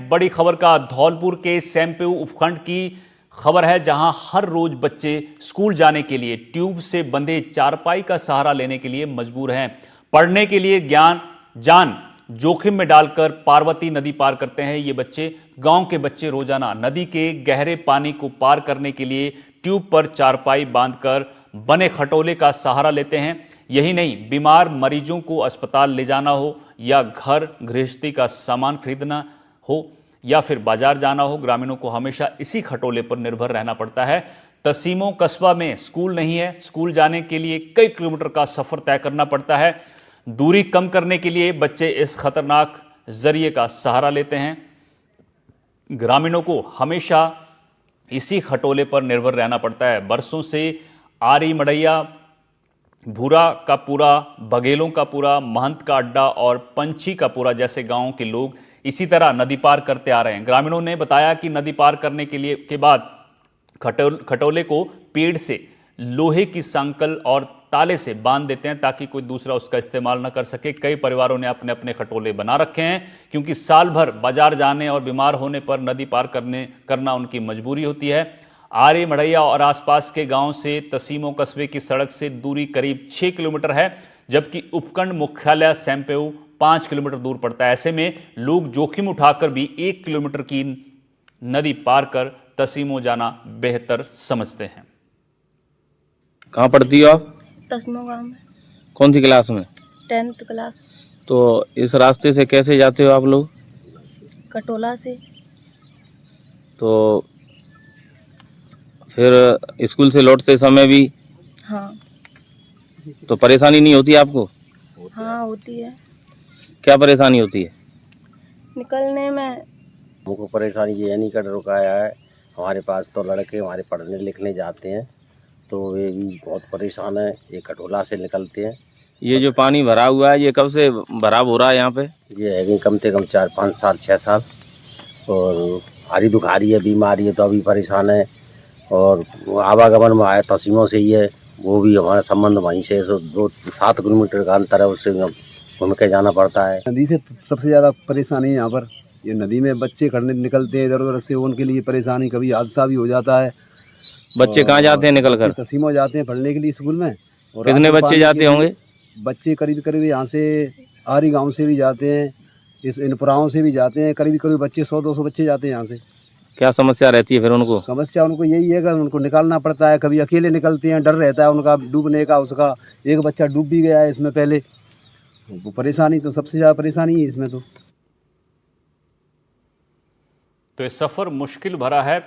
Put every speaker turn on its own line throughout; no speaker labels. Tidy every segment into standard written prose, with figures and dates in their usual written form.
बड़ी खबर का। धौलपुर के सेमपेऊ उपखंड की खबर है, जहां हर रोज बच्चे स्कूल जाने के लिए ट्यूब से बंधे चारपाई का सहारा लेने के लिए मजबूर हैं। पढ़ने के लिए जान जोखिम में डालकर पार्वती नदी पार करते हैं ये बच्चे। गांव के बच्चे रोजाना नदी के गहरे पानी को पार करने के लिए ट्यूब पर चारपाई बांधकर बने खटोले का सहारा लेते हैं। यही नहीं, बीमार मरीजों को अस्पताल ले जाना हो या घर गृहस्थी का सामान खरीदना हो या फिर बाजार जाना हो, ग्रामीणों को हमेशा इसी खटोले पर निर्भर रहना पड़ता है। तसीमो कस्बा में स्कूल नहीं है, स्कूल जाने के लिए कई किलोमीटर का सफर तय करना पड़ता है। दूरी कम करने के लिए बच्चे इस खतरनाक जरिए का सहारा लेते हैं। ग्रामीणों को हमेशा इसी खटोले पर निर्भर रहना पड़ता है। बरसों से आरी मड़ैया, भूरा का पूरा, बघेलों का पूरा, महंत का अड्डा और पंछी का पूरा जैसे गांवों के लोग इसी तरह नदी पार करते आ रहे हैं। ग्रामीणों ने बताया कि नदी पार करने के बाद खटोले को पेड़ से लोहे की सांकल और ताले से बांध देते हैं ताकि कोई दूसरा उसका इस्तेमाल न कर सके। कई परिवारों ने अपने अपने खटोले बना रखे हैं क्योंकि साल भर बाजार जाने और बीमार होने पर नदी पार करना उनकी मजबूरी होती है। आरी मड़ैया और आसपास के गांव से तसीमो कस्बे की सड़क से दूरी करीब 6 किलोमीटर है, जबकि उपखंड मुख्यालय सेमपेऊ 5 किलोमीटर दूर पड़ता है। ऐसे में लोग जोखिम उठाकर भी 1 किलोमीटर की नदी पार कर तसीमो जाना बेहतर समझते हैं।
कहाँ पढ़ती हो आप?
तस्मो गाँव में।
कौन सी क्लास में?
10th class.
तो इस रास्ते से कैसे जाते हो आप लोग?
कटोला से।
तो फिर स्कूल से लौटते समय भी?
हाँ।
तो परेशानी नहीं होती आपको?
हाँ होती है।
क्या परेशानी होती है?
निकलने में।
हमको परेशानी ये नहीं कर रुकाया है। हमारे पास तो लड़के हमारे पढ़ने लिखने जाते हैं तो वे भी बहुत परेशान है। ये खटोला से निकलते हैं।
ये जो पानी भरा हुआ है ये कब से भराव हो रहा है यहाँ पे?
ये है कि कम से कम 4-5 साल 6 साल। और हारी दुखारी है, बीमारी है तो अभी परेशान है। और आवागमन में आया तसीमों से ही है, वो भी हमारा संबंध वहीं से 7 किलोमीटर का अंतर है, उससे घूम के जाना पड़ता है।
नदी से सबसे ज़्यादा परेशानी है यहाँ पर। ये नदी में बच्चे खड़ने निकलते हैं इधर उधर से, उनके लिए परेशानी, कभी हादसा भी हो जाता है।
बच्चे कहाँ जाते हैं निकल कर?
तसीमो जाते हैं पढ़ने के लिए स्कूल में। और
कितने बच्चे जाते होंगे?
बच्चे करीब करीब यहाँ से आरी गांव से भी जाते हैं, इस इनपुराओं से भी जाते हैं। करीब करीब बच्चे 100-200 बच्चे जाते हैं यहाँ से।
क्या समस्या रहती है फिर उनको?
समस्या उनको यही है कि उनको निकालना पड़ता है। कभी अकेले निकलते हैं, डर रहता है उनका डूबने का। उसका एक बच्चा डूब भी गया है इसमें पहले। वो परेशानी तो सबसे ज़्यादा परेशानी है इसमें।
तो ये सफ़र मुश्किल भरा है।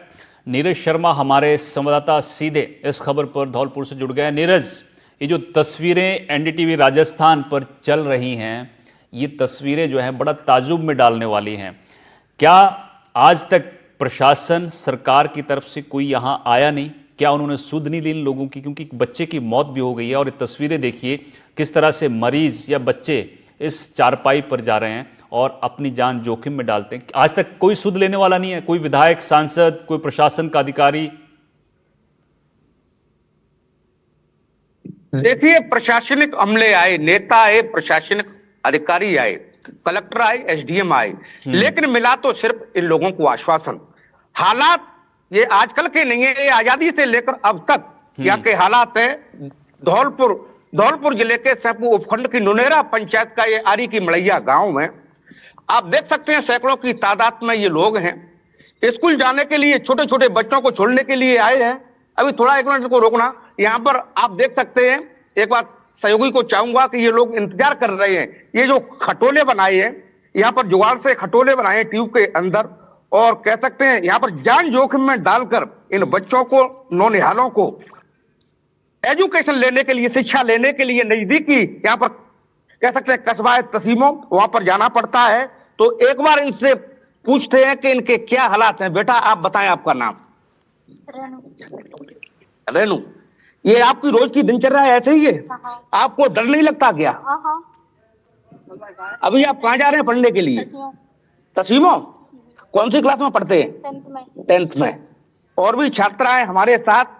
नीरज शर्मा हमारे संवाददाता सीधे इस खबर पर धौलपुर से जुड़ गए। नीरज, ये जो तस्वीरें एनडीटीवी राजस्थान पर चल रही हैं, ये तस्वीरें जो हैं बड़ा ताजुब में डालने वाली हैं। क्या आज तक प्रशासन, सरकार की तरफ से कोई यहाँ आया नहीं? क्या उन्होंने सुध नहीं ली इन लोगों की? क्योंकि बच्चे की मौत भी हो गई है और ये तस्वीरें देखिए किस तरह से मरीज या बच्चे इस चारपाई पर जा रहे हैं और अपनी जान जोखिम में डालते हैं। आज तक कोई सुध लेने वाला नहीं है? कोई विधायक, सांसद, कोई प्रशासन का अधिकारी?
देखिए, प्रशासनिक अमले आए, नेता आए, प्रशासनिक अधिकारी आए, कलेक्टर आए, एसडीएम आए, लेकिन मिला तो सिर्फ इन लोगों को आश्वासन। हालात ये आजकल के नहीं है, ये आजादी से लेकर अब तक यहाँ के हालात है। धौलपुर जिले के सेमपेऊ उपखंड की नुनेरा पंचायत का ये आरी की मड़ैया गांव में आप देख सकते हैं सैकड़ों की तादाद में ये लोग हैं। स्कूल जाने के लिए छोटे छोटे बच्चों को छोड़ने के लिए आए हैं। अभी थोड़ा 1 मिनट को रोकना, यहाँ पर आप देख सकते हैं। एक बार सहयोगी को चाहूंगा कि ये लोग इंतजार कर रहे हैं। ये जो खटोले बनाए हैं, यहाँ पर जुगाड़ से खटोले बनाए हैं ट्यूब के अंदर, और कह सकते हैं यहाँ पर जान जोखिम में डालकर इन बच्चों को, नौनिहालों को एजुकेशन लेने के लिए, शिक्षा लेने के लिए नजदीकी यहाँ पर कह सकते हैं कस्बा है तसीमो, वहां पर जाना पड़ता है। तो एक बार इनसे पूछते हैं कि इनके क्या हालात हैं। बेटा आप बताएं, आपका नाम? रेनू। ये आपकी रोज की दिनचर्या ऐसे ही है? आपको डर नहीं लगता क्या? अभी आप कहाँ जा रहे हैं पढ़ने के लिए? तसीमो। कौन सी क्लास में पढ़ते हैं? 10th में। और भी छात्र आए हमारे साथ।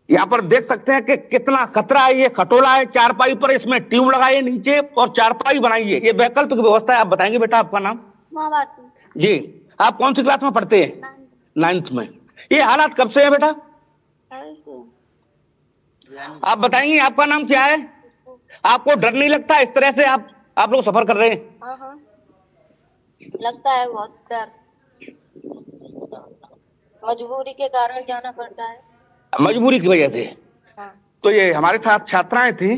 यहाँ पर देख सकते हैं कि कितना खतरा है। ये खटोला है चारपाई पर, इसमें ट्यूब लगाई है नीचे और चारपाई बनाई है। ये वैकल्पिक व्यवस्था है। आप बताएंगे बेटा आपका नाम? जी, आप कौन सी क्लास में पढ़ते हैं? 9th में। ये हालात कब से है बेटा? आप बताएंगे आपका नाम क्या है? आपको डर नहीं लगता इस तरह से आप लोग सफर कर रहे हैं?
हाँ हाँ लगता है बहुत डर, मजबूरी के कारण जाना पड़ता है।
मजबूरी की वजह से।
हाँ
तो ये हमारे साथ छात्राएं थी,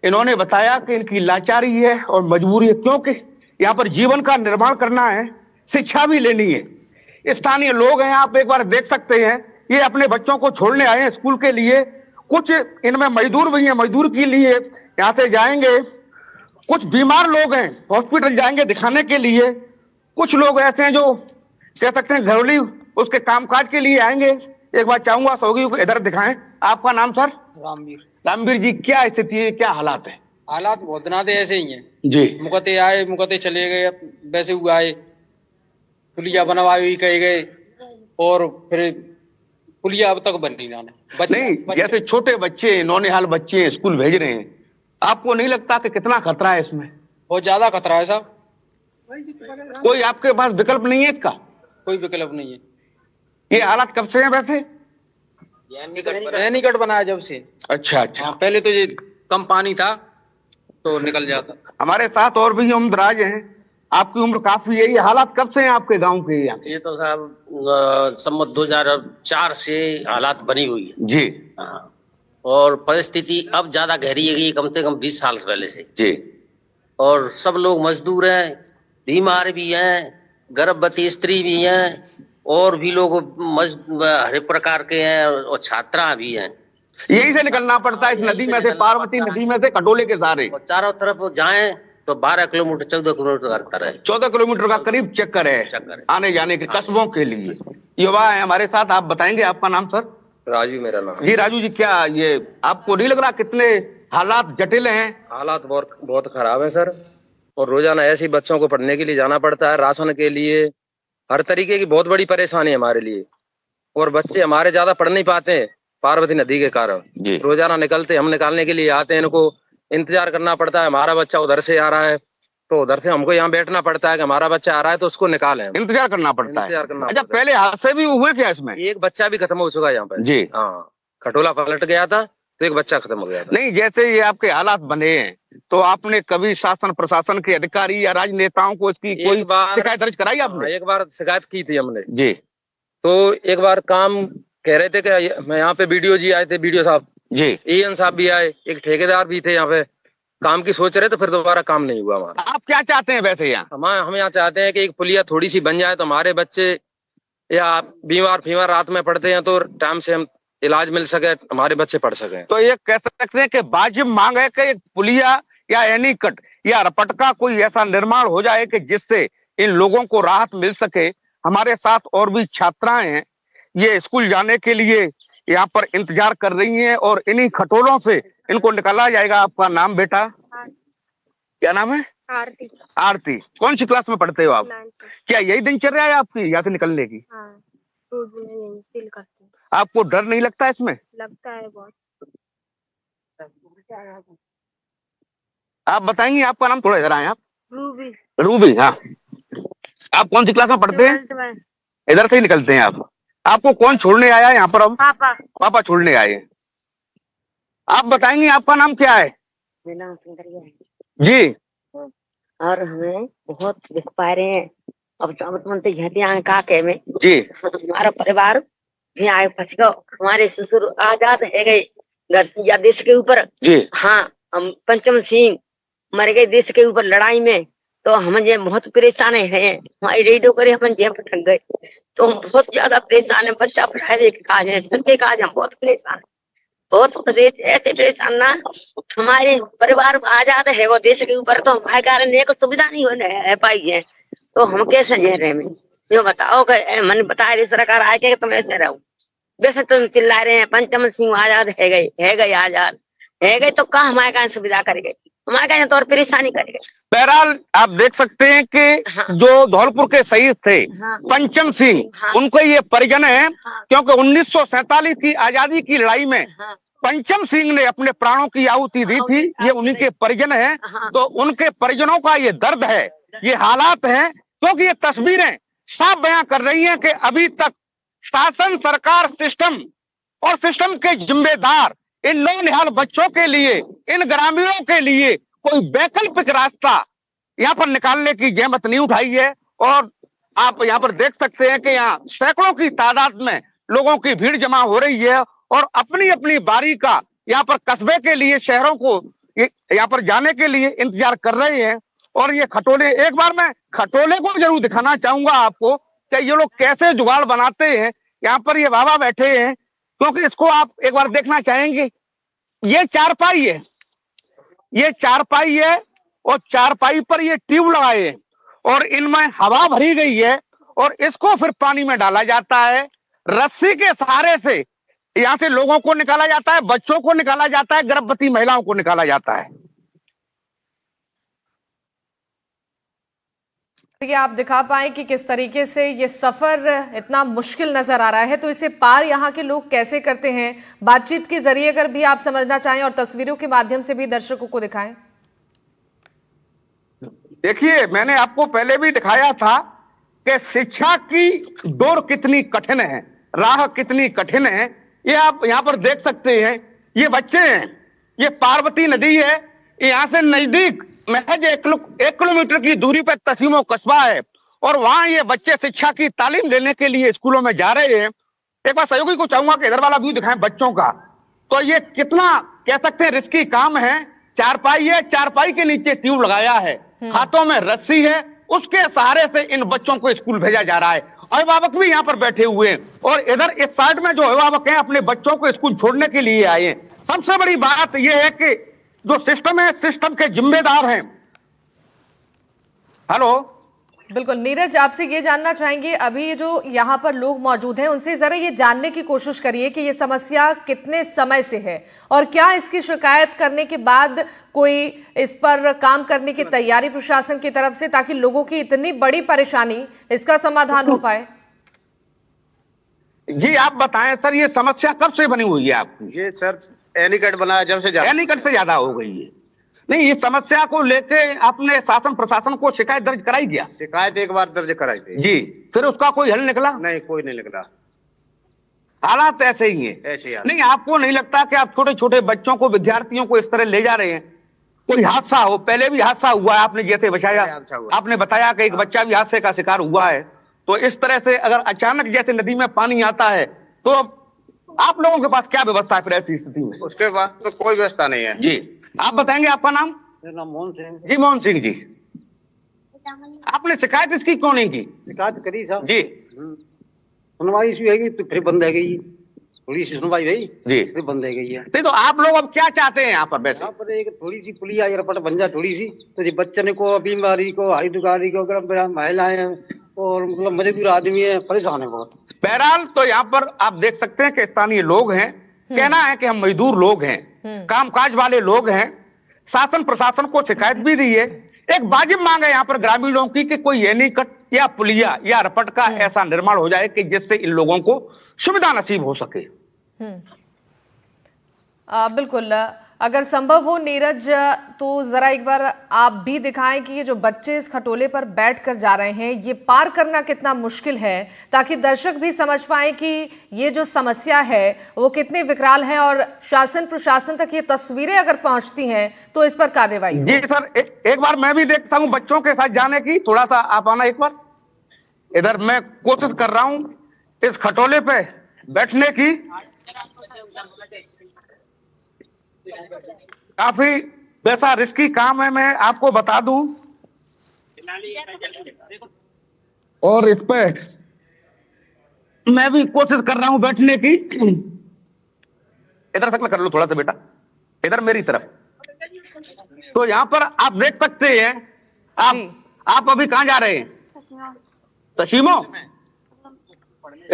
इन्होंने बताया कि इनकी लाचारी है और मजबूरी है, क्योंकि यहाँ पर जीवन का निर्माण करना है, शिक्षा भी लेनी है। स्थानीय लोग हैं, आप एक बार देख सकते हैं, ये अपने बच्चों को छोड़ने आए हैं स्कूल के लिए। कुछ इनमें मजदूर भी हैं, मजदूर के लिए यहाँ से जाएंगे। कुछ बीमार लोग हैं, हॉस्पिटल जाएंगे दिखाने के लिए। कुछ लोग ऐसे हैं जो कह सकते हैं घरेलू उसके कामकाज के लिए आएंगे। एक बार चाहूंगा सहयोगी को इधर दिखाएं। आपका नाम सर?
रामवीर।
रामवीर जी, क्या स्थिति है, क्या हालात है?
हालात बहुत दिनाते ऐसे ही हैं
जी।
मुकते आए मुकते चले गए, वैसे हुए आए, पुलिया बनवाई कहे गए और फिर पुलिया अब तक बन नहीं जाने।
नहीं, जैसे छोटे बच्चे, नौनिहाल बच्चे स्कूल भेज रहे हैं, आपको नहीं लगता कि कितना खतरा है इसमें?
बहुत ज्यादा खतरा है साहब।
कोई आपके पास विकल्प नहीं है इसका?
कोई विकल्प नहीं है।
ये हालात कब से हैं वैसे?
निकट बनाया जब से।
अच्छा अच्छा।
हाँ, पहले तो ये कम पानी था तो निकल जाता।
हमारे साथ और भी उम्रदराज हैं, आपकी उम्र काफी है। ये हालात कब से हैं आपके गांव के? यहाँ
ये तो साहब सम्मत 2004 से हालात बनी हुई है
जी।
हाँ। और परिस्थिति अब ज्यादा गहरी है, कम से कम 20 साल पहले से
जी।
और सब लोग मजदूर हैं, बीमार भी हैं, गर्भवती स्त्री भी हैं, और भी लोग हर प्रकार के हैं, और छात्रा भी हैं।
यही से निकलना पड़ता है इस नदी में से, पार्वती नदी में से, कटोले के सहारे।
और चारों तरफ जाएं तो 12 किलोमीटर 14 किलोमीटर का अंतर है।
14 किलोमीटर का करीब चक्कर है आने जाने के, कस्बों के लिए। युवा है हमारे साथ, आप बताएंगे आपका नाम सर?
राजू मेरा नाम।
जी राजू जी, क्या ये आपको नहीं लग रहा कितने हालात जटिल हैं?
हालात बहुत खराब है सर, और रोजाना ऐसे ही बच्चों को पढ़ने के लिए जाना पड़ता है, राशन के लिए, हर तरीके की बहुत बड़ी परेशानी है हमारे लिए। और बच्चे हमारे ज्यादा पढ़ नहीं पाते हैं पार्वती नदी के कारण। रोजाना निकलते, हम निकालने के लिए आते हैं, इनको इंतजार करना पड़ता है। हमारा बच्चा उधर से आ रहा है तो उधर से हमको यहाँ बैठना पड़ता है कि हमारा बच्चा आ रहा है तो उसको निकालें, इंतजार करना पड़ता है। अच्छा, पहले हादसे भी हुए क्या इसमें? एक बच्चा भी खत्म हो चुका है यहाँ पे जी। हाँ, खटोला पलट गया था तो एक बच्चा खत्म हो गया था। नहीं, जैसे ये आपके हालात बने हैं तो आपने कभी शासन प्रशासन के अधिकारी या राजनेताओं को इसकी कोई शिकायत दर्ज कराई आपने? एक बार शिकायत की थी हमने जी। तो एक बार काम कह रहे थे कि मैं यहाँ पे बीडीओ जी आए थे, बीडीओ साहब जी, एएन साहब भी आए, एक ठेकेदार भी थे यहाँ पे, काम की सोच रहे तो फिर दोबारा काम नहीं हुआ हमारा। आप क्या चाहते हैं वैसे यहाँ? हम यहाँ चाहते हैं कि एक पुलिया थोड़ी सी बन जाए तो हमारे बच्चे या बीमार फीमार रात में पड़ते हैं तो टाइम से हम इलाज मिल सके, हमारे बच्चे पढ़ सके। तो ये कह सकते हैं कि वाजिब मांग है कि एक पुलिया या एनीकट या रपट का कोई ऐसा निर्माण हो जाए कि जिससे इन लोगों को राहत मिल सके। हमारे साथ और भी छात्राएं हैं, ये स्कूल जाने के लिए यहाँ पर इंतजार कर रही हैं और इन्हीं खटोलों से इनको निकाला जाएगा। आपका नाम बेटा? क्या नाम है?
आरती।
आरती, कौन सी क्लास में पढ़ते हो आप?
9th।
क्या यही दिनचर्या है आपकी यहाँ से निकलने की?
हाँ, रोज में यही फील करती हूँ।
आपको डर नहीं लगता इसमें?
लगता है बहुत।
आप बताएंगे आपका नाम? थोड़ा इधर आए आप।
रूबी।
रूबी, हाँ। आप कौन सी क्लास में पढ़ते हैं?
12th में।
इधर से ही निकलते हैं आप? आपको कौन छोड़ने आया है यहाँ पर? अब
पापा।
पापा छोड़ने आए हैं। आप बताएंगे आपका नाम क्या है?
मेरा नाम सुंदरिया है
जी।
और हमें बहुत दुख पा रहे हैं। अब सामंत झटिया काके में
जी,
हमारा परिवार भी आए फंस गो। हमारे ससुर आजाद है गए घर या देश के ऊपर
जी।
हाँ, हम पंचम सिंह मर गए देश के ऊपर लड़ाई में, तो हम ये बहुत परेशान है। हमारी रेडियो करे अपन जेल पर ठग गए तो हम बहुत ज्यादा परेशान है। बच्चा पढ़ाने के काज है, सबके काज हम बहुत परेशान है, बहुत ऐसे परेशान ना। हमारे परिवार आजाद है वो देश के ऊपर, तो हमारे कारण एक सुविधा नहीं होने पाई है, तो हम कैसे रह रहे हैं? जो बताओ मन बता रही सरकार आए के तुम ऐसे रहो। वैसे तुम चिल्ला रहे हैं पंचम सिंह आजाद है गए आजाद है गए, तो कहा हमारे कारण सुविधा करेंगे? हमारे कारण तो और परेशानी करेंगे।
बहरहाल आप देख सकते हैं कि
हाँ।
जो धौलपुर के शहीद थे
हाँ।
पंचम सिंह,
हाँ।
उनको ये परिजन है।
हाँ।
क्योंकि 1947 की आजादी की लड़ाई में
हाँ।
पंचम सिंह ने अपने प्राणों की आहुति दी थी। ये उन्हीं के परिजन हैं।
हाँ।
तो उनके परिजनों का ये दर्द है, ये हालात हैं। क्योंकि ये तस्वीरें साफ बयां कर रही हैं कि अभी तक शासन, सरकार, सिस्टम और सिस्टम के जिम्मेदार इन नौनिहाल बच्चों के लिए, इन ग्रामीणों के लिए कोई वैकल्पिक रास्ता यहाँ पर निकालने की जहमत नहीं उठाई है। और आप यहाँ पर देख सकते हैं कि यहाँ सैकड़ों की तादाद में लोगों की भीड़ जमा हो रही है और अपनी अपनी बारी का यहाँ पर कस्बे के लिए, शहरों को यहाँ पर जाने के लिए इंतजार कर रहे हैं। और ये खटोले, एक बार मैं खटोले को जरूर दिखाना चाहूंगा आपको कि ये लोग कैसे जुगाड़ बनाते हैं। यहाँ पर ये बाबा बैठे हैं, क्योंकि इसको आप एक बार देखना चाहेंगे। ये चारपाई है, ये चारपाई है और चारपाई पर ये ट्यूब लगाए हैं और इनमें हवा भरी गई है और इसको फिर पानी में डाला जाता है। रस्सी के सहारे से यहाँ से लोगों को निकाला जाता है, बच्चों को निकाला जाता है, गर्भवती महिलाओं को निकाला जाता है।
ये आप दिखा पाए कि किस तरीके से ये सफर इतना मुश्किल नजर आ रहा है, तो इसे पार यहाँ के लोग कैसे करते हैं, बातचीत के जरिए अगर भी आप समझना चाहें और तस्वीरों के माध्यम से भी दर्शकों को दिखाएं।
देखिए, मैंने आपको पहले भी दिखाया था कि शिक्षा की डोर कितनी कठिन है, राह कितनी कठिन है। ये आप यहाँ पर देख सकते हैं, ये बच्चे हैं, ये पार्वती नदी है, यहाँ से नजदीक महज 1 किलोमीटर की दूरी पर तसीमो कस्बा है और वहां ये बच्चे शिक्षा की तालीम लेने के लिए स्कूलों में जा रहे हैं। एक बार सहयोगी को चाहूंगा कि इधर वाला व्यू दिखाएं बच्चों का। तो ये कितना कह सकते हैं रिस्की काम है। चारपाई है, चारपाई के नीचे ट्यूब लगाया है, हाथों में रस्सी है, उसके सहारे से इन बच्चों को स्कूल भेजा जा रहा है। अभिभावक भी यहाँ पर बैठे हुए हैं और इधर इस साइड में जो अभिभावक हैं अपने बच्चों को स्कूल छोड़ने के लिए आए हैं। सबसे बड़ी बात यह है कि जो सिस्टम है, सिस्टम के जिम्मेदार हैं। हेलो,
बिल्कुल नीरज, आपसे ये जानना चाहेंगे, अभी जो यहाँ पर लोग मौजूद हैं उनसे जरा ये जानने की कोशिश करिए कि ये समस्या कितने समय से है और क्या इसकी शिकायत करने के बाद कोई इस पर काम करने की तैयारी प्रशासन की तरफ से, ताकि लोगों की इतनी बड़ी परेशानी इसका समाधान हो पाए।
जी आप बताएं सर, ये समस्या कब से बनी हुई है आपकी?
ये सर एनीकट बनाया जब से
एनीकट से ज्यादा हो गई है। नहीं, इस समस्या को लेके आपने शासन प्रशासन को शिकायत दर्ज कराई क्या?
शिकायत एक बार दर्ज कराई थी
जी, फिर उसका कोई हल निकला?
नहीं, कोई नहीं निकला।
हालात ऐसे ही हैं।
ऐसे ही
नहीं, आपको नहीं लगता कि आप छोटे छोटे बच्चों को, विद्यार्थियों को इस तरह ले जा रहे हैं? कोई हादसा हो, पहले भी हादसा हुआ है, आपने जैसे बताया, आपने बताया कि एक बच्चा भी हादसे का शिकार हुआ है। तो इस तरह से अगर अचानक जैसे नदी में पानी आता है तो आप लोगों के पास क्या व्यवस्था है फिर ऐसी स्थिति में?
उसके बाद तो कोई व्यवस्था नहीं है।
जी, आप बताएंगे आपका नाम?
मेरा नाम मोहन सिंह।
जी मोहन सिंह जी, आपने शिकायत इसकी क्यों नहीं की?
शिकायत करी साहब
जी,
सुनवाई इशू है तो फिर बंद है गई, थोड़ी सी सुनवाई हुई
जी,
फिर बंद है गई है।
नहीं तो आप लोग अब क्या चाहते हैं यहाँ पर? वैसे
यहाँ पर एक थोड़ी सी पुलिया या रपट बन जाए थोड़ी सी, तो ये बच्चन को, बीमारी को, हाई दुकारी को, अगर महिलाएं और मतलब मजदूर आदमी है, परेशान है बहुत।
बहरहाल तो यहाँ पर आप देख सकते हैं कि स्थानीय लोग हैं, कहना है कि हम मजदूर लोग हैं, कामकाज वाले लोग हैं। शासन प्रशासन को शिकायत भी दी है। एक वाजिब मांग है यहाँ पर ग्रामीणों की कि कोई एनीकट या पुलिया या रपट का ऐसा निर्माण हो जाए कि जिससे इन लोगों को सुविधा नसीब हो सके।
बिल्कुल, अगर संभव हो नीरज, तो जरा एक बार आप भी दिखाएं कि ये जो बच्चे इस खटोले पर बैठकर जा रहे हैं, ये पार करना कितना मुश्किल है, ताकि दर्शक भी समझ पाए कि ये जो समस्या है वो कितनी विकराल है और शासन प्रशासन तक ये तस्वीरें अगर पहुंचती हैं तो इस पर कार्रवाई।
जी सर, एक बार मैं भी देखता हूँ बच्चों के साथ जाने की। थोड़ा सा आप आना एक बार इधर, मैं कोशिश कर रहा हूँ इस खटोले पे बैठने की। काफी वैसा रिस्की काम है, मैं आपको बता दूं, और इस पे मैं भी कोशिश कर रहा हूं बैठने की। इधर शक्ल कर लो थोड़ा सा बेटा, इधर मेरी तरफ। तो यहाँ पर आप देख सकते हैं, आप अभी कहाँ जा रहे हैं? तसीमो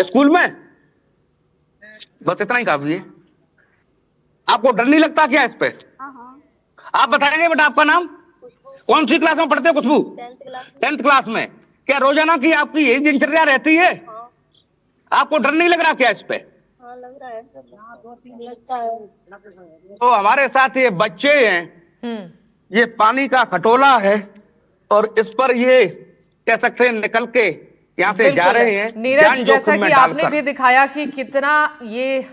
स्कूल में? बस इतना ही काफी है। आपको डर नहीं लगता क्या इस पे? आप बताएंगे बेटा आपका नाम? कौन सी क्लास में पढ़ते हो खुशबू? 10th क्लास में। क्या रोजाना की आपकी यही दिनचर्या रहती है? आपको डर नहीं लग रहा क्या इस पे?
लग रहा है, लगता है।
तो हमारे साथ ये बच्चे हैं, ये पानी का खटोला है और इस पर ये कह सकते हैं निकल के यहाँ से जा रहे हैं
नीरज,
जान
जैसा
जोखिम में
कि आपने
डालकर।
भी दिखाया कि कितना ये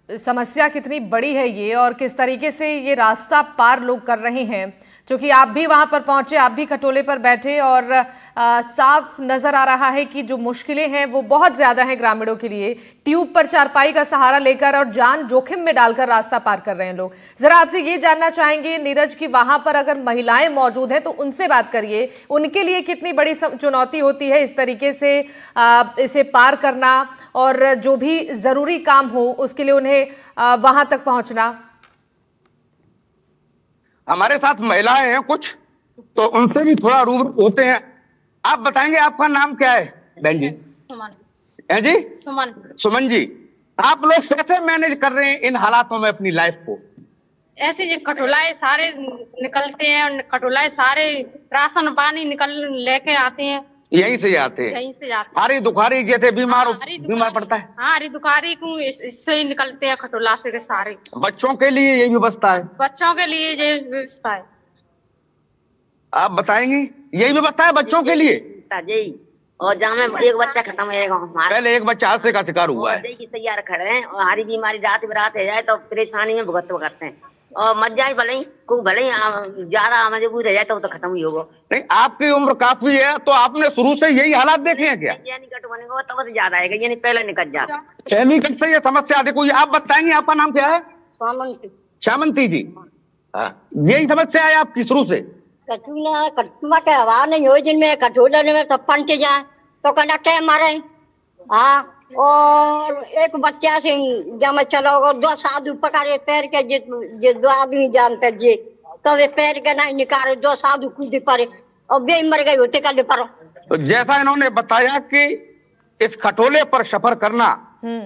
समस्या कितनी बड़ी है ये, और किस तरीके से ये रास्ता पार लोग कर रहे हैं। क्योंकि आप भी वहां पर पहुंचे, आप भी खटोले पर बैठे, और साफ नजर आ रहा है कि जो मुश्किलें हैं वो बहुत ज्यादा हैं ग्रामीणों के लिए। ट्यूब पर चारपाई का सहारा लेकर और जान जोखिम में डालकर रास्ता पार कर रहे हैं लोग। जरा आपसे ये जानना चाहेंगे नीरज कि वहां पर अगर महिलाएं मौजूद हैं तो उनसे बात करिए, उनके लिए कितनी बड़ी चुनौती होती है इस तरीके से इसे पार करना, और जो भी जरूरी काम हो उसके लिए उन्हें वहां तक पहुंचना।
हमारे साथ महिलाएं हैं कुछ, तो उनसे भी थोड़ा रूबरू होते हैं। आप बताएंगे आपका नाम क्या है बहन जी?
सुमन।
है जी?
सुमन।
सुमन जी, आप लोग कैसे मैनेज कर रहे हैं इन हालातों में अपनी लाइफ को?
ऐसे जो खटोलाए सारे निकलते हैं, और खटोलाए सारे राशन पानी निकल लेके आते हैं,
यहीं से आते हैं?
यहीं से जाते हैं।
हारी दुखारी जैसे बीमार पड़ता है।
हाँ, हरी दुखारी को इससे ही निकलते हैं खटोला से सारे।
बच्चों के लिए यही व्यवस्था है?
बच्चों के लिए ये व्यवस्था है।
आप बताएंगी यही व्यवस्था है बच्चों के लिए?
जी, और जहाँ में एक बच्चा खत्म हो जाएगा हमारा।
पहले एक बच्चा हादसे का शिकार हुआ है।
की तैयार खड़े हैं, और हरी बीमारी रात बरात हो जाए तो परेशानी में भुगत करते हैं, और मर जाए भले ही ज्यादा मजबूत हो जाए तो खत्म ही होगा।
नहीं, आपकी उम्र काफी है, तो आपने शुरू से यही हालात देखे हैं क्या?
निकट बनेगा तब तो ज्यादा आएगा, यानी पहले निकट जाता।
निकट से ये समस्या देखो। आप बताएंगे आपका नाम क्या है?
सामंती।
श्यामंती जी, यही समस्या है आपकी शुरू से?
कटुआ के हवा नहीं हो, जिनमें कटोले में तो पंच जाए तो कंडक्टर मारे। हाँ, और एक बच्चा से जब मैं चलो, और दो साधु पकड़े पैर के, जे दो आदमी जानते जी, तो वे पैर के नहीं निकाले, दो साधु कूद पड़े और बे मर गए होते कर पड़ो।
तो जैसा इन्होंने बताया कि इस खटोले पर सफर करना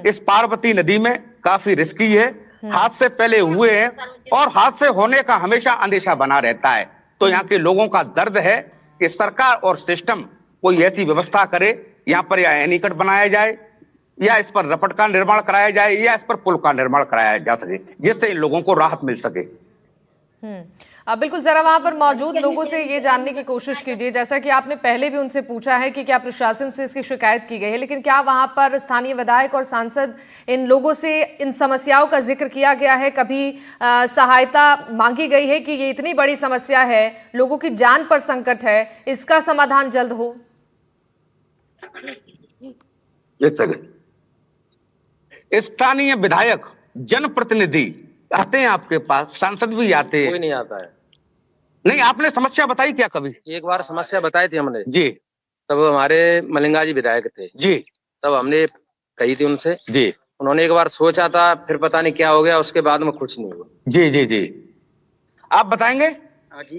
इस पार्वती नदी में काफी रिस्की है, हादसे पहले हुए हैं और हादसे होने का हमेशा अंदेशा बना रहता है। तो यहाँ के लोगों का दर्द है कि सरकार और सिस्टम कोई ऐसी व्यवस्था करे, यहाँ पर या एनीकट बनाया जाए, या इस पर रपट का निर्माण कराया जाए, या इस पर पुल का निर्माण कराया जा सके, जिससे इन लोगों को राहत मिल सके।
बिल्कुल, जरा वहां पर मौजूद लोगों से ये जानने की कोशिश कीजिए, जैसा कि आपने पहले भी उनसे पूछा है कि क्या प्रशासन से इसकी शिकायत की गई है, लेकिन क्या वहां पर स्थानीय विधायक और सांसद इन लोगों से इन समस्याओं का जिक्र किया गया है? कभी सहायता मांगी गई है कि ये इतनी बड़ी समस्या है, लोगों की जान पर संकट है, इसका समाधान जल्द हो?
स्थानीय विधायक, जनप्रतिनिधि आते हैं आपके पास, सांसद भी आते हैं?
कोई नहीं आता है।
नहीं, आपने समस्या बताई क्या कभी?
एक बार समस्या बताई थी हमने
जी,
तब हमारे मलिंगा जी विधायक थे
जी,
तब हमने कही थी उनसे
जी।
उन्होंने एक बार सोचा था, फिर पता नहीं क्या हो गया, उसके बाद में कुछ नहीं हुआ।
जी जी जी, आप बताएंगे?
हाँ जी,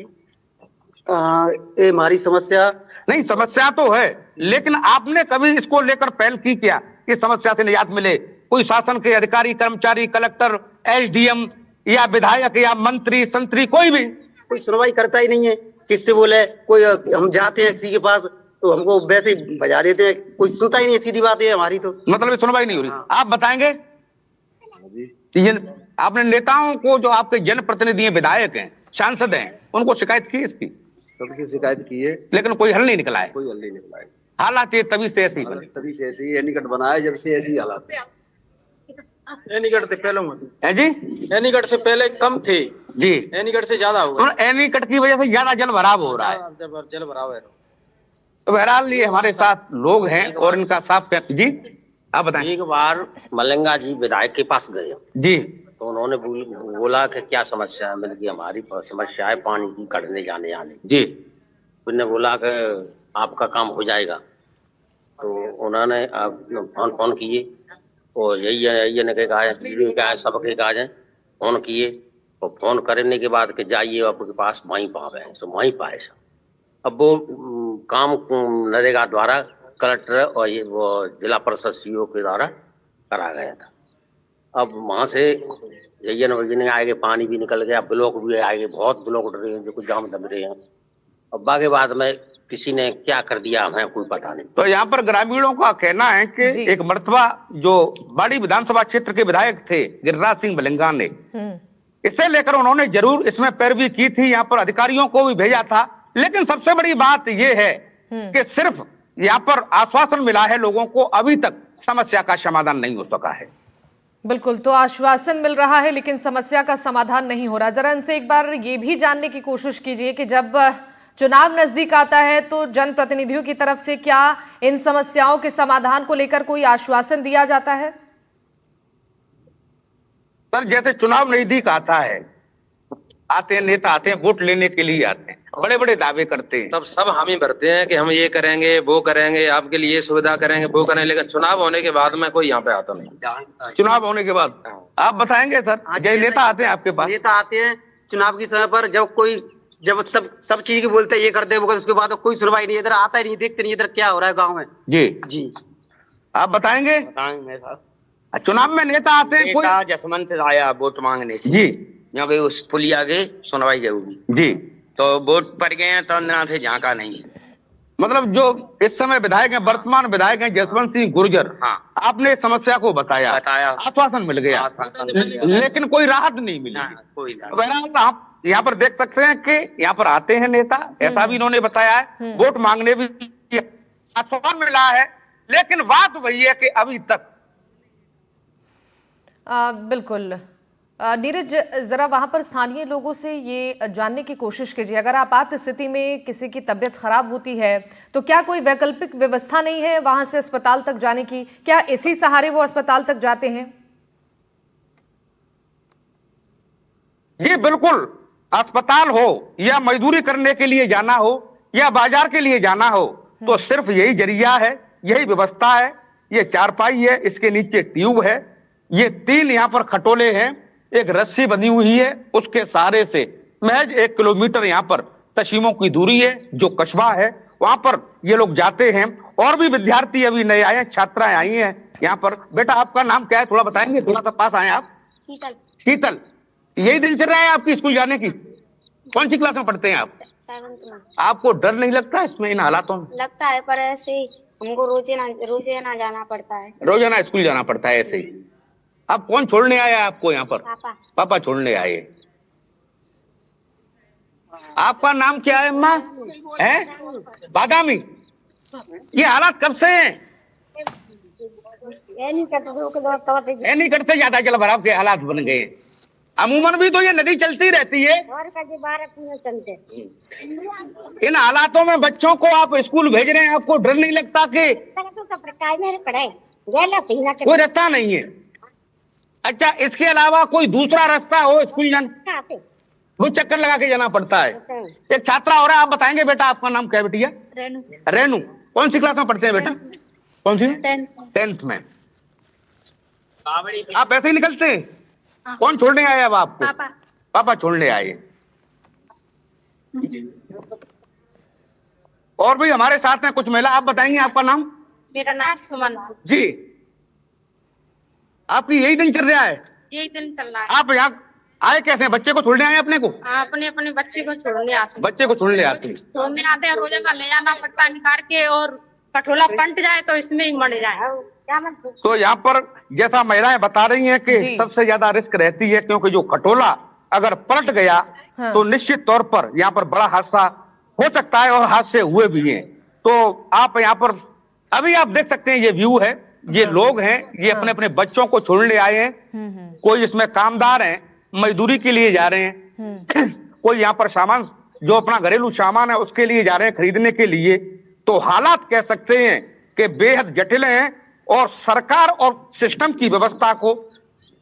ये हमारी समस्या
नहीं, समस्या तो है, लेकिन आपने कभी इसको लेकर पहल की क्या कि समस्या से निजात मिले? कोई शासन के अधिकारी, कर्मचारी, कलेक्टर, एसडीएम या विधायक या मंत्री संतरी, कोई भी
कोई सुनवाई करता ही नहीं है। किससे बोले, कोई हम जाते हैं किसी के पास तो हमको वैसे ही बजा देते हैं, कोई सुनता ही नहीं। सीधी बात है हमारी, तो
मतलब सुनवाई नहीं हो रही। आप बताएंगे? आपने नेताओं को, जो आपके जनप्रतिनिधि हैं, विधायक हैं, सांसद हैं, उनको शिकायत की इसकी?
सबसे शिकायत की है,
लेकिन कोई हल नहीं निकला है।
कोई हल नहीं निकला है।
हालात ये तभी से ऐसी बने।
तभी से ऐसे ही एनीकट बनाया, जब से ऐसी हालात। एनीकट से पहले
है जी,
एनीकट से पहले कम थे
जी,
एनीकट से ज्यादा हुआ।
एनीकट की वजह से ज्यादा जल भराव हो रहा है।
जल भराव है।
तो बहरहाल ये हमारे साथ लोग हैं और इनका साफ जी, आप बताएं।
एक बार मलिंगा जी विधायक के पास गए
जी,
तो उन्होंने बोला कि क्या समस्या है? मैंने की हमारी समस्या है पानी की, कटने जाने आने
जी।
उन्होंने बोला कि आपका काम हो जाएगा। तो उन्होंने फोन किए और यही ने कहा है, वीडियो क्या है, सबके कहा है, फोन किए और फोन करने के बाद के जाइए आपके पास, वहीं पावे तो वहीं पाए सब। अब वो काम नरेगा द्वारा कलेक्टर और ये वो जिला परिषद सीईओ के द्वारा करा गया था। अब वहां से यही आगे पानी भी निकल गया, ब्लॉक भी आगे, बहुत ब्लॉक उठ रहे हैं जो कुछ जाम दब रहे हैं। अब बाकी बाद में किसी ने क्या कर दिया हमें कोई पता नहीं।
तो यहाँ पर ग्रामीणों का कहना है कि एक मर्तबा जो बाड़ी विधानसभा क्षेत्र के विधायक थे गिरिराज सिंह मलिंगा ने, इसे लेकर उन्होंने जरूर इसमें पैरवी की थी, यहाँ पर अधिकारियों को भी भेजा था, लेकिन सबसे बड़ी बात यह है कि सिर्फ यहाँ पर आश्वासन मिला है लोगों को, अभी तक समस्या का समाधान नहीं हो सका है।
बिल्कुल, तो आश्वासन मिल रहा है लेकिन समस्या का समाधान नहीं हो रहा। जरा इनसे एक बार ये भी जानने की कोशिश कीजिए कि जब चुनाव नजदीक आता है तो जनप्रतिनिधियों की तरफ से क्या इन समस्याओं के समाधान को लेकर कोई आश्वासन दिया जाता है?
सर, जैसे चुनाव नजदीक आता है, आते हैं नेता, आते हैं वोट लेने के लिए आते हैं, बड़े बड़े दावे करते हैं,
तब सब हम ही भरते हैं कि हम ये करेंगे वो करेंगे, आपके लिए ये सुविधा करेंगे वो करेंगे, लेकिन चुनाव होने के बाद में कोई यहाँ पे आता नहीं।
चुनाव होने के बाद आप बताएंगे सर, जय नेता आते हैं आपके पास?
नेता आते हैं चुनाव के समय पर, जब सब चीज की बोलते हैं ये करते हैं वो करते हैं, उसके बाद कोई सुनवाई नहीं, इधर आता ही नहीं, देखते नहीं इधर क्या हो रहा है गाँव में।
जी आप बताएंगे? चुनाव में नेता आते हैं, कोई
जसवंत आया वोट मांगने
जी,
यहाँ पे उस पुलिया के सुनवाई होगी
जी,
तो वोट पड़ गए हैं तो अंदर से झांका नहीं है।
मतलब जो इस समय विधायक हैं, वर्तमान विधायक हैं जसवंत सिंह गुर्जर,
हाँ,
आपने समस्या को बताया, आश्वासन मिल गया, लेकिन कोई राहत नहीं मिली। बहरहाल आप यहाँ पर देख सकते हैं कि यहाँ पर आते हैं नेता, ऐसा भी इन्होंने बताया है, वोट मांगने भी आश्वासन मिला है, लेकिन बात वही है कि अभी तक
बिल्कुल। नीरज, जरा वहां पर स्थानीय लोगों से ये जानने की कोशिश कीजिए, अगर आपात स्थिति में किसी की तबीयत खराब होती है तो क्या कोई वैकल्पिक व्यवस्था नहीं है वहां से अस्पताल तक जाने की? क्या इसी सहारे वो अस्पताल तक जाते हैं?
जी बिल्कुल, अस्पताल हो या मजदूरी करने के लिए जाना हो या बाजार के लिए जाना हो तो सिर्फ यही जरिया है, यही व्यवस्था है। ये चारपाई है, इसके नीचे ट्यूब है, ये 3 यहाँ पर खटोले हैं, एक रस्सी बंधी हुई है, उसके सहारे से महज 1 किलोमीटर यहाँ पर तशीमों की दूरी है, जो कस्बा है वहां पर ये लोग जाते हैं। और भी विद्यार्थी अभी नए आए हैं, छात्राएं आई हैं यहाँ पर। बेटा आपका नाम क्या है, थोड़ा बताएंगे? थोड़ा सा पास आए आप।
शीतल।
शीतल, यही दिनचर्या है आपकी स्कूल जाने की? कौन सी क्लास में पढ़ते हैं आप?
7th में।
आपको डर नहीं लगता इसमें, इन हालातों में?
लगता है, पर ऐसे ही हमको रोजाना जाना पड़ता है।
रोजाना स्कूल जाना पड़ता है ऐसे ही। अब कौन छोड़ने आया आपको यहाँ पर?
पापा।
पापा छोड़ने आए। आपका नाम क्या है अम्मा? है बादामी। ये हालात कब से हैं? एनीकट से ज्यादा जल भराव के हालात बन गए। अमूमन भी तो ये नदी चलती रहती है, इन हालातों में बच्चों को आप स्कूल भेज रहे हैं, आपको डर नहीं लगता कि कोई रास्ता नहीं है? अच्छा, इसके अलावा कोई दूसरा रास्ता हो स्कूल जाने? वो चक्कर लगा के जाना पड़ता है। एक छात्रा हो रहा है, आप बताएंगे बेटा आपका नाम क्या है? बेटिया
रेनू।
रेनू, कौन सी क्लास में पढ़ते हैं बेटा? कौन सी? 10th में। आप ऐसे ही निकलते हैं? कौन छोड़ने आए अब आपको?
पापा।
पापा छोड़ने आए। और भी हमारे साथ में कुछ महिला, आप बताएंगे आपका नाम?
मेरा नाम सुमन
जी। आपकी यही दिनचर्या है?
यही दिन चल रहा है।
आप यहाँ आए कैसे? बच्चे को छोड़ने आए अपने को?
अपने अपने बच्चे को छोड़ने आते हैं।
बच्चे को छोड़ने आते हैं?
छोड़ने आते हैं, रोजाना ले जाना पड़ता है निकाल के, और कटोला पलट जाए तो इसमें ही मर जाए।
तो यहाँ पर जैसा महिलाएं बता रही हैं कि सबसे ज्यादा रिस्क रहती है, क्योंकि जो खटोला अगर पलट गया तो निश्चित तौर पर यहाँ पर बड़ा हादसा हो सकता है, और हादसे हुए भी हैं। तो आप यहाँ पर अभी आप देख सकते हैं, ये व्यू है, ये लोग हैं, ये अपने अपने बच्चों को छोड़ने आए हैं। कोई इसमें कामदार हैं, मजदूरी के लिए जा रहे हैं, कोई यहाँ पर सामान जो अपना घरेलू सामान है उसके लिए जा रहे हैं, खरीदने के लिए। तो हालात कह सकते हैं कि बेहद जटिल हैं, और सरकार और सिस्टम की व्यवस्था को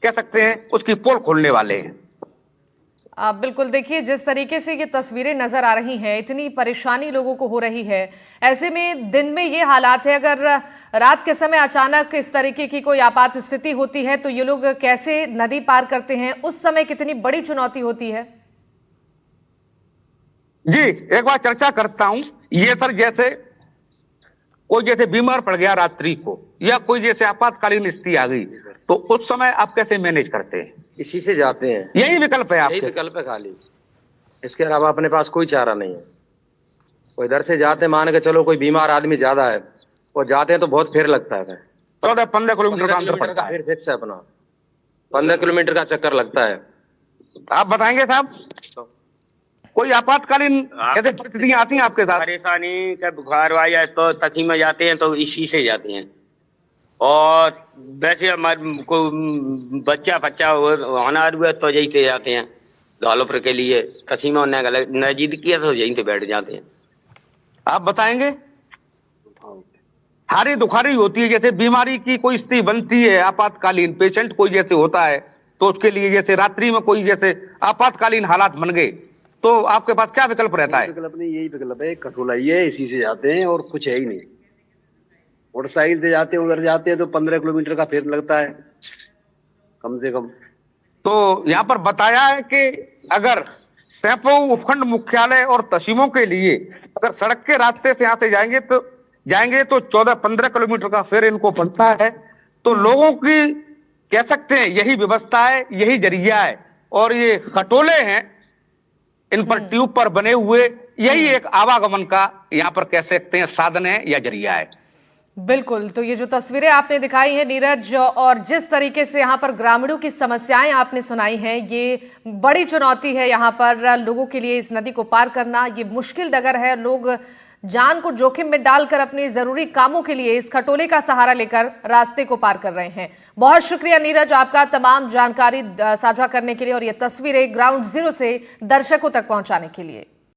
कह सकते हैं उसकी पोल खोलने वाले हैं।
बिल्कुल, देखिए जिस तरीके से ये तस्वीरें नजर आ रही हैं, इतनी परेशानी लोगों को हो रही है, ऐसे में दिन में ये हालात है, अगर रात के समय अचानक इस तरीके की कोई आपात स्थिति होती है तो ये लोग कैसे नदी पार करते हैं? उस समय कितनी बड़ी चुनौती होती है?
जी एक बार चर्चा करता हूं। ये सर, जैसे कोई जैसे बीमार पड़ गया रात्रि को, या कोई जैसे आपातकालीन स्थिति आ गई, तो उस समय आप कैसे मैनेज करते हैं?
इसी से जाते हैं,
यही विकल्प है आपके?
यही विकल्प है खाली, इसके अलावा अपने पास कोई चारा नहीं है। कोई इधर से जाते, मान के चलो कोई बीमार आदमी ज्यादा है, और जाते हैं तो बहुत फेर लगता है।
14-15 किलोमीटर का अंतर पड़ता है।
फिर फिक्स है अपना 15 किलोमीटर का चक्कर लगता है।
आप बताएंगे साहब? कोई आपातकालीन जैसे परिस्थितियां आती हैं आपके साथ?
परेशानी का बुखार आ जाए तो तथी में जाते हैं तो इसी से जाते हैं। और वैसे हमारे को बच्चा होना हुआ तो यहीं से जाते हैं धौलपुर के लिए। तथी में नजीद किया तो यहीं से बैठ जाते हैं।
आप बताएंगे? हारी दुखारी होती है, जैसे बीमारी की कोई स्थिति बनती है आपातकालीन, पेशेंट कोई जैसे होता है तो उसके लिए जैसे रात्रि में कोई जैसे आपातकालीन हालात बन गए तो आपके पास क्या विकल्प रहता है?
विकल्प नहीं, यही विकल्प है, कटोला ही है, इसी से जाते हैं और कुछ है ही नहीं। मोटरसाइकिल से जाते हैं, उधर जाते हैं तो 15 किलोमीटर का फेर लगता है कम से कम।
तो यहाँ पर बताया है कि अगर सेंपू उपखंड मुख्यालय और तहसीलों के लिए अगर सड़क के रास्ते से यहाँ से जाएंगे तो 14-15 किलोमीटर का फेर इनको पड़ता है। तो लोगों की कह सकते हैं यही व्यवस्था है, यही जरिया है। और ये खटोले हैं, इन पर ट्यूब पर बने हुए, यही एक आवागमन का यहाँ पर कह सकते हैं साधन है या जरिया है।
बिल्कुल, तो ये जो तस्वीरें आपने दिखाई हैं नीरज, और जिस तरीके से यहाँ पर ग्रामीणों की समस्याएं आपने सुनाई हैं, ये बड़ी चुनौती है यहाँ पर लोगों के लिए। इस नदी को पार करना ये मुश्किल डगर है। लोग जान को जोखिम में डालकर अपने जरूरी कामों के लिए इस खटोले का सहारा लेकर रास्ते को पार कर रहे हैं। बहुत शुक्रिया नीरज आपका तमाम जानकारी साझा करने के लिए और ये तस्वीरें ग्राउंड जीरो से दर्शकों तक पहुंचाने के लिए।